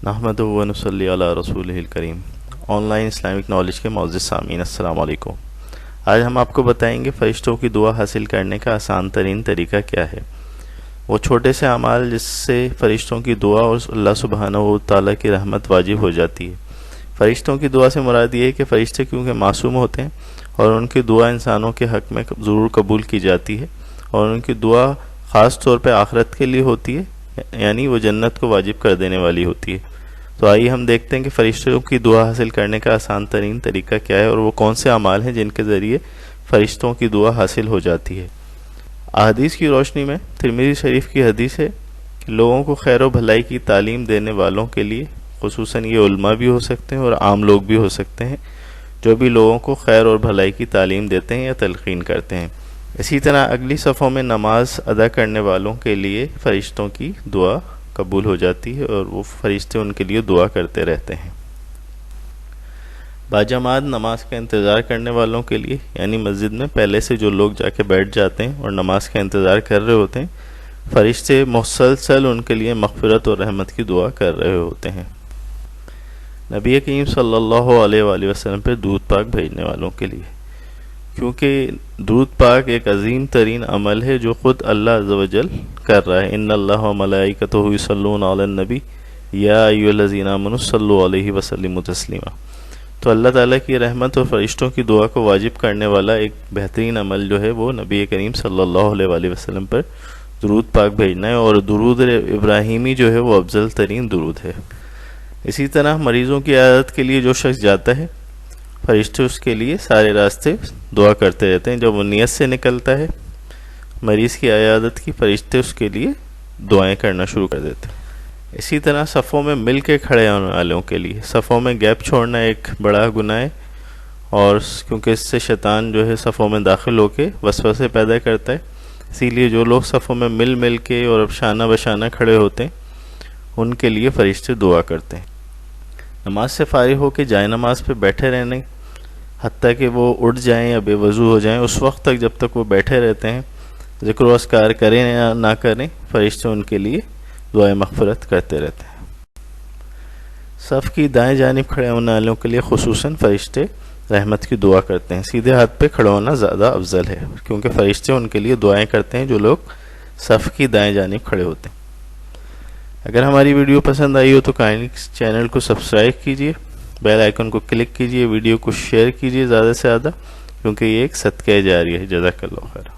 نحمدہ و نصلی علی رسولہ الکریم۔ آن لائن اسلامک نالج کے معزز سامعین، السلام علیکم۔ آج ہم آپ کو بتائیں گے فرشتوں کی دعا حاصل کرنے کا آسان ترین طریقہ کیا ہے۔ وہ چھوٹے سے اعمال جس سے فرشتوں کی دعا اور اللہ سبحانہ و تعالیٰ کی رحمت واجب ہو جاتی ہے۔ فرشتوں کی دعا سے مراد یہ ہے کہ فرشتے کیونکہ معصوم ہوتے ہیں اور ان کی دعا انسانوں کے حق میں ضرور قبول کی جاتی ہے، اور ان کی دعا خاص طور پہ آخرت کے لیے ہوتی ہے، یعنی وہ جنت کو واجب کر دینے والی ہوتی ہے۔ تو آئیے ہم دیکھتے ہیں کہ فرشتوں کی دعا حاصل کرنے کا آسان ترین طریقہ کیا ہے، اور وہ کون سے اعمال ہیں جن کے ذریعے فرشتوں کی دعا حاصل ہو جاتی ہے۔ احادیث کی روشنی میں ترمذی شریف کی حدیث ہے کہ لوگوں کو خیر و بھلائی کی تعلیم دینے والوں کے لیے، خصوصاً یہ علماء بھی ہو سکتے ہیں اور عام لوگ بھی ہو سکتے ہیں، جو بھی لوگوں کو خیر اور بھلائی کی تعلیم دیتے ہیں یا تلقین کرتے ہیں۔ اسی طرح اگلی صفوں میں نماز ادا کرنے والوں کے لیے فرشتوں کی دعا قبول ہو جاتی ہے، اور وہ فرشتے ان کے لیے دعا کرتے رہتے ہیں۔ باجماعت نماز کا انتظار کرنے والوں کے لیے، یعنی مسجد میں پہلے سے جو لوگ جا کے بیٹھ جاتے ہیں اور نماز کا انتظار کر رہے ہوتے ہیں، فرشتے مسلسل ان کے لیے مغفرت اور رحمت کی دعا کر رہے ہوتے ہیں۔ نبی کریم صلی اللہ علیہ وآلہ وسلم پہ درود پاک بھیجنے والوں کے لیے، کیونکہ درود پاک ایک عظیم ترین عمل ہے جو خود اللہ عز و جل کر رہا ہے۔ ان اللہ و ملائکتہ یصلون علی النبی یا ایھا الذین آمنوا صلوا علیہ وسلموا تسلیما۔ تو اللہ تعالیٰ کی رحمت اور فرشتوں کی دعا کو واجب کرنے والا ایک بہترین عمل جو ہے وہ نبی کریم صلی اللہ علیہ وآلہ وسلم پر درود پاک بھیجنا ہے، اور درود ابراہیمی جو ہے وہ افضل ترین درود ہے۔ اسی طرح مریضوں کی عیادت کے لیے جو شخص جاتا ہے، فرشتے اس کے لیے سارے راستے دعا کرتے رہتے ہیں۔ جب وہ نیت سے نکلتا ہے مریض کی عیادت کی، فرشتے اس کے لیے دعائیں کرنا شروع کر دیتے ہیں۔ اسی طرح صفوں میں مل کے کھڑے ہونے والوں کے لیے، صفوں میں گیپ چھوڑنا ایک بڑا گناہ ہے، اور کیونکہ اس سے شیطان جو ہے صفوں میں داخل ہو کے وسوسے پیدا کرتا ہے، اسی لیے جو لوگ صفوں میں مل کے اور شانہ بشانہ کھڑے ہوتے ہیں ان کے لیے فرشتے دعا کرتے ہیں۔ نماز سے فارغ ہو کے جائے نماز پہ بیٹھے رہنے، حتیٰ کہ وہ اٹھ جائیں یا بے وضو ہو جائیں، اس وقت تک جب تک وہ بیٹھے رہتے ہیں، ذکر و اذکار کریں یا نہ کریں، فرشتے ان کے لیے دعائیں مغفرت کرتے رہتے ہیں۔ صف کی دائیں جانب کھڑے ہونے والوں کے لیے خصوصاً فرشتے رحمت کی دعا کرتے ہیں۔ سیدھے ہاتھ پہ کھڑا ہونا زیادہ افضل ہے، کیونکہ فرشتے ان کے لیے دعائیں کرتے ہیں جو لوگ صف کی دائیں جانب کھڑے ہوتے ہیں۔ اگر ہماری ویڈیو پسند آئی ہو تو کائنڈلی چینل کو سبسکرائب کیجیے، بیل آئیکن کو کلک کیجیے، ویڈیو کو شیئر کیجیے زیادہ سے زیادہ، کیونکہ یہ ایک صدقہ جاریہ ہے۔ جزاک اللہ خیر۔